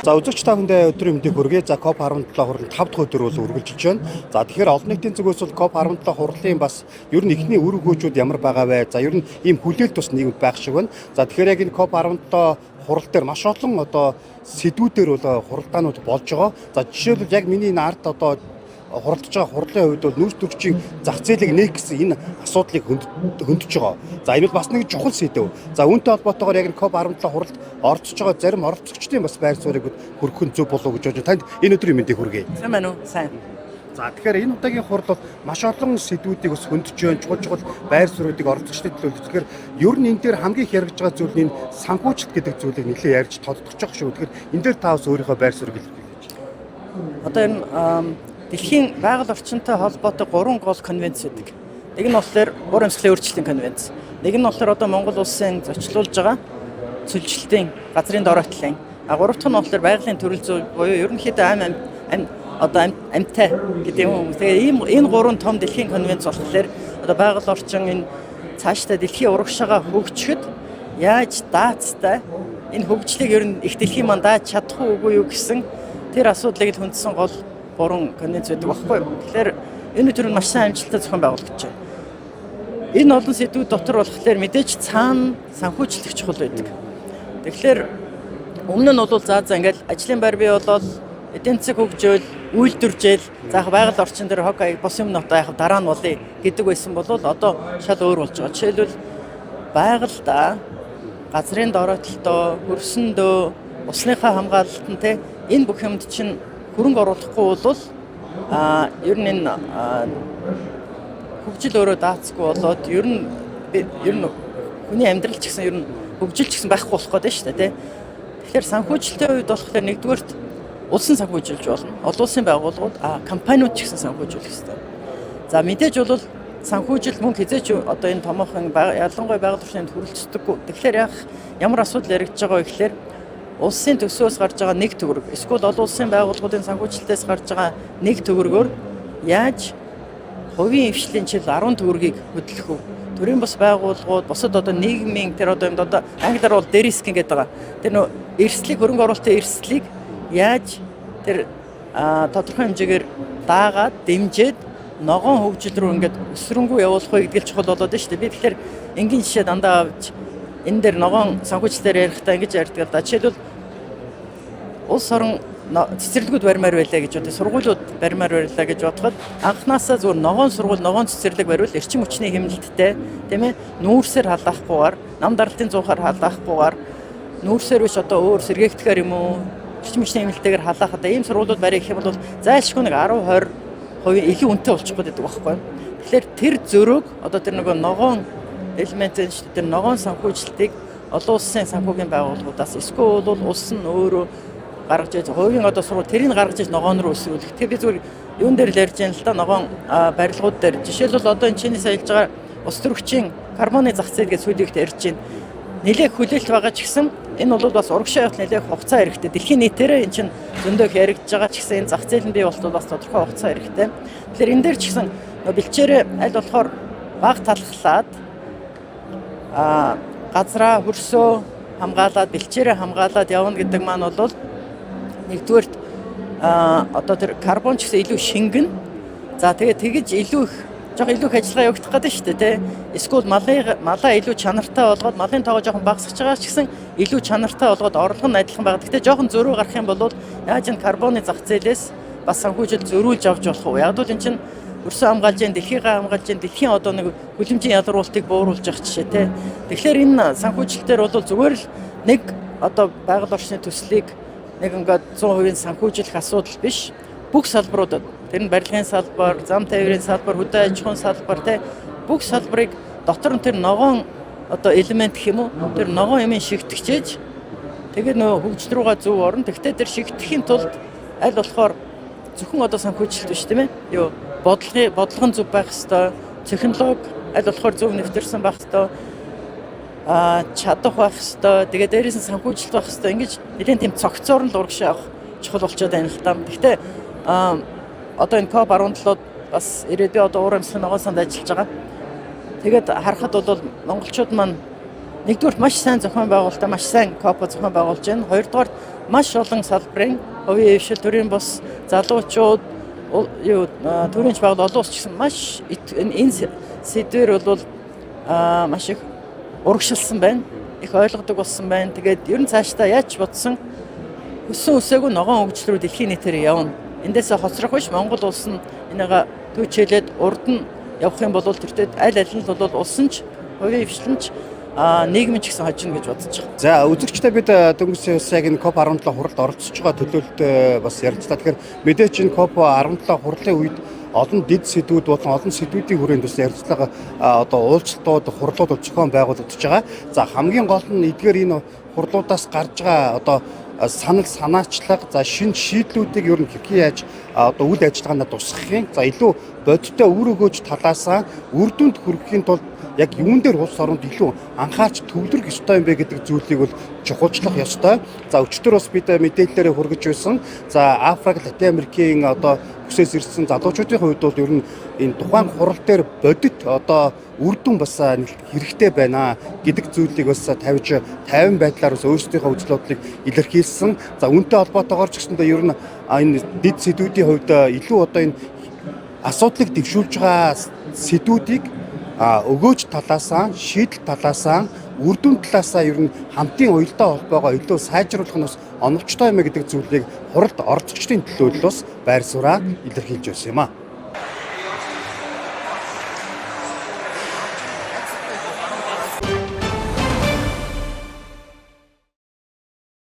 За үзэгч та бүхэндээ өдрийн мэндийг хүргэе. За COP17 хурлын 5 дахь өдөр бол үргэлжилж байна. За тэгэхээр олон нийтийн зүгээс бол COP17 хурлын бас ер нь ихний үр өгөөжүүд ямар байгаа вэ? За ер нь ийм хүлээлт тус нийгэмд байх шиг байна. За тэгэхээр яг энэ COP17 хурал дээр маш олон сэдвүүдээр бол хуралдаанууд болж байгаа. За жишээлбэл яг миний энэ ард хуралдаж байгаа хурлын хувьд бол нүүрс төрчийн зах зээлийг нээх гэсэн энэ асуудлыг хөндөж байгаа. За энэ бол бас нэг чухал сэдв. За үүнтэй холбоотойгоор яг COP17 хуралд оролцож байгаа зарим оролцогчдын бас байр суурийг хүргэх нь зөв болов уу гэж бодож танд энэ өдрийн мэндийг хүргэе. Сайн байна уу? Сайн. За тэгэхээр энэ удаагийн хурал бол маш олон сэдвүүдийг бас хөндөж байна. Чухал байр суурийг оролцогчдод төлөвлөж. Тэгэхээр ер нь энэ дээр хамгийн хэрэгж байгаа зүйл нь санхүүжилт гэдэг зүйлийг нэлээд ярьж тодтогч байгаа шүү. Тэгэхээр энэ дээр та бас өөрийнхөө байр суурийг илэрхийлж. Одоо энэ дэлхийн байгаль орчинтой холбоотой 3 гол конвенц байдаг. Нэг нь болохоор уур амьсгалын өөрчлөлтийн конвенц. Нэг нь болохоор одоо Монгол улсын зочлуулж байгаа цөлжилтийн газрын дороотлын. Гурав дахь нь болохоор байгалийн төрөл зүй буюу ерөнхийдөө амьтай гэдэг юм. Тэгээ энэ 3 том дэлхийн конвенц болохоор одоо байгаль орчин энэ цаашдаа дэлхийн урагшаага хөгжихэд яаж даацтай энэ хөгжлийг ер нь их дэлхийн маань дааж чадах уугүй юу гэсэн тэр асуудлыг хүндсэн гол 3 конвенц байдаг байхгүй юу. Тэгэхээр энэ төр нь маш сайн амжилттай зохион байгуулагдаж байна. Энэ олон сэдвүүд дотор болохоор мэдээж цаана санхүүжилт чухал байдаг. Тэгэхээр өмнө нь бол за ингээл ажлын байр бий болоод эдийн засаг хөгжөөл, үйлдвэржээл, заах байгаль орчин дээр хог бос юм одоо яг дараа нь болъё гэдэг байсан бол одоо шал өөр болж байгаа. Жишээлбэл байгальда газрын дороотлолтоо, хөрсөндөө, усныхаа хамгаалалт нь энэ бүх юмд чинь хөрөнгө оруулахгүй бол ер нь энэ хөгжил өөрөө даацгүй болоод ер нь хүний амьдрал ч гэсэн ер нь хөгжил ч гэсэн байхгүй болох гэдэг шүү дээ. Тэгэхээр санхүүжилтийн үед болохоор нэгдүгээрт улсын санхүүжилж болно. Олон улсын байгууллагууд компаниуд ч гэсэн санхүүжүүлэх хэрэгтэй. За мэдээж бол санхүүжил мөнгө хязгаарч одоо энэ томоохон ялангуяа байгаль орчинд хүрэлцдэггүй. Тэгэхээр ямар асуудал яригдж байгаа вэ гэхээр улсын төсвөөс гарч байгаа 1 төгрөг эсвэл олон улсын байгууллагуудын санхүүжилтээс гарч байгаа 1 төгрөгөөр яаж хувийн хвшлийн жил 10 төгрөгийг хөдлөх вэ? Төрийн бас байгууллагууд бусад одоо нийгмийн тэр одоо англиар бол дерискинг гэдэг байгаа. Тэр нөө эрсдлийг хөрөнгө оруулалтын эрсдлийг яаж тэр тодорхой хэмжээгээр даагаад дэмжиж ногоон хөгжил рүү ингээд өсрөнгөө явуулах вэ гэдэг л чухал болоод байна шүү дээ. Би тэгэхээр энгийн жишээ дандаа авч энэ дээр ногоон санхүүжилтээр ярихдаа ингэж ярьдаг л да. Жишээлбэл улс орон цэцэрлэгүүд баримаар байлаа гэж боддог, сургуулиуд баримаар байлаа гэж бодоход анхнаасаа зүгээр ногоон сургууль, ногоон цэцэрлэг бариул эрчим хүчний хэмнэлттэй, тийм ээ, нүүрсээр халаахгүйгээр, нам даралтын зуухаар халаахгүйгээр, нүүрсээр биш одоо өөр сэргээгдэхээр юм уу, эрчим хүчний хэмнэлтэйгээр халаахад ийм сургуулиуд барих гэх юм бол зайлшгүй нэг 10-20% илүү үнэтэй болчих гээд байдаг байхгүй. Тэгэхээр тэр зөрөөг одоо тэр нөгөө ногоон элементэн шүү дээ, ногоон санхүүжилтийг олон улсын санхүүгийн байгууллагуудаас эсвэл бол улс нь өөрөө гаргаж иж хувийн одоо сургууль тэрийг гаргаж иж ногоон руу өсрүүлэх. Тэгээ би зүгээр юун дээр л ярьж байна л да, ногоон барилгууд дээр. Жишээлбэл одоо энэ чиний саялж байгаа ус төрөгчийн карбоны зах зээл гэж сүүлийгт ярьж байна. Нэлээд хүлээлт байгаа ч гэсэн энэ бол бас урагшаа явах нэлээд хугацаа хэрэгтэй. Дэлхийн нийтээрээ энэ чинь зөндөө яригдж байгаа ч гэсэн энэ зах зээл нь бий болтол бас тодорхой хугацаа хэрэгтэй. Тэгэхээр энэ дээр ч гэсэн бэлчээрээ аль болохоор баг талхлаад газраа хөрсөө хамгаалаад бэлчээрээ хамгаалаад явна гэдэг маань бол нэгдүгээрт одоо тэр карбон ч гэсэн илүү шингэн. За тэгэж илүү их ажиллагаа явагдах гэдэг шүү дээ, тий. Эсвэл малаа илүү чанартай болгоод малын тоогоо жоохон багасгаж байгаа ч гэсэн илүү чанартай болгоод орлого нь адилхан байгаа. Гэхдээ жоохон зөрүү гарах юм бол яаж энэ карбоны зах зээлээс бас санхүүжилт зөрүүлж авч болох вэ? Яг л энэ чинь өрсөө хамгаалж, дэлхийгээ хамгаалж, дэлхийн одоо нэг хүлэмжийн ялруулалтыг бууруулж явах жишээ, тий. Тэгэхээр энэ санхүүжилтээр бол зүгээр л нэг одоо байгаль орчны төслийг нэг ингээд 100% санхүүжлэх асуудал биш. Бүх салбаруудад тэр нь барилгын салбар, зам тээврийн салбар, хөдөө аж ахуйн салбар, тий, бүх салбарыг дотор нь тэр ногоон одоо элемент гэх юм уу, тэр ногоон юмыг шигтгэж тэгээд нөө хөгжил рүүгээ зөв орно. Тэгтээ тэр шигтгэхийн тулд аль болохоор зөвхөн одоо санхүүжилт биш, тийм ээ. Юу бодлого нь зөв байх ёстой, технологи аль болохоор зөв нэвтэрсэн байх ёстой, чадах байх ёстой. Тэгээд дээрээс нь санхүүжилт байх ёстой. Ингэж нэгэн тийм цогцоор нь урагшаа авах чухал болчиход байна л та. Гэхдээ одоо энэ COP17-д бас ирээдүйн одоо уур амьсгалын ногоон санд ажиллаж байгаа. Тэгээд харахад бол монголчууд маань нэгдүгээр маш сайн зохион байгуулалтаа маш сайн КОП зохион байгуулж байна. Хоёрдугаар маш олон салбарын хувийн хвшил, төрийн бус, залуучууд, төрийн байгууллага олон улс ч гэсэн маш энэ сэдвэр бол маш их урагшилсан байна. Их ойлгодог болсон байна. Тэгээд ер нь цаашдаа яаж бодсон өссөн үсээгүй ногоон хөгжил рүү дэлхийн нийтээр явна. Эндээсээ хоцрох биш Монгол улс нь энийгээ төвчээлээд урд нь явах юм бол тэртээ аль нь бол улсын ч хувийн хвшлэнч нийгэм ч гэсэн хожино гэж бодож байгаа. За үзэгчдээ бид дөнгөж яг энэ COP17 хуралд оролцож байгаа төлөөлөлтөд бас ярилцлаа. Тэгэхээр мэдээч энэ COP17 хурлын үед олон дэд сэдвүүд болон олон сэдвүүдийн хүрээнд бас ярилцлага одоо уулзалтууд, хурлууд зохион байгуулагдаж байгаа. За хамгийн гол нь эдгээр энэ хурлуудаас гарч байгаа одоо санал санаачлага, за шинэ шийдлүүдийг ер нь хэрхэн яаж одоо үйл ажиллагаанд тусгахын, за илүү бодиттой үр өгөөж талаасаа үр дүнд хүрэхийн тулд яг юун дээр улс оронд илүү анхаарч төвлөрөх ёстой юм бэ гэдэг зүйлийг бол чухалчлах ёстой. За өчтөр бас бид мэдээлэлээр хүргэж байсан. За Африк, Латин Америкийн одоо хүсээс ирсэн залуучуудын хувьд бол ер нь энэ тухайн хурал дээр бодит одоо үр дүн бас хэрэгтэй байна гэдэг зүйлийг бас тавьж 50 байдлаар бас өөрсдийнхөө үзэл бодлыг илэрхийлсэн. За үүнтэй холбоотойгоор ч гэсэндээ ер нь энэ дэд сэдвүүдийн хувьд илүү одоо энэ асуудлыг дэвшүүлж байгаа сэдвүүдийг өгөөж талаасаа, шийдэл талаасаа, үр дүн талаасаа ер нь хамтын уялдаа холбоогоо илүү сайжруулах нь бас оновчтой юм гэдэг зүйлийг хуралд оролцогчдын төлөө бас байр сууриа илэрхийлж байсан юм а.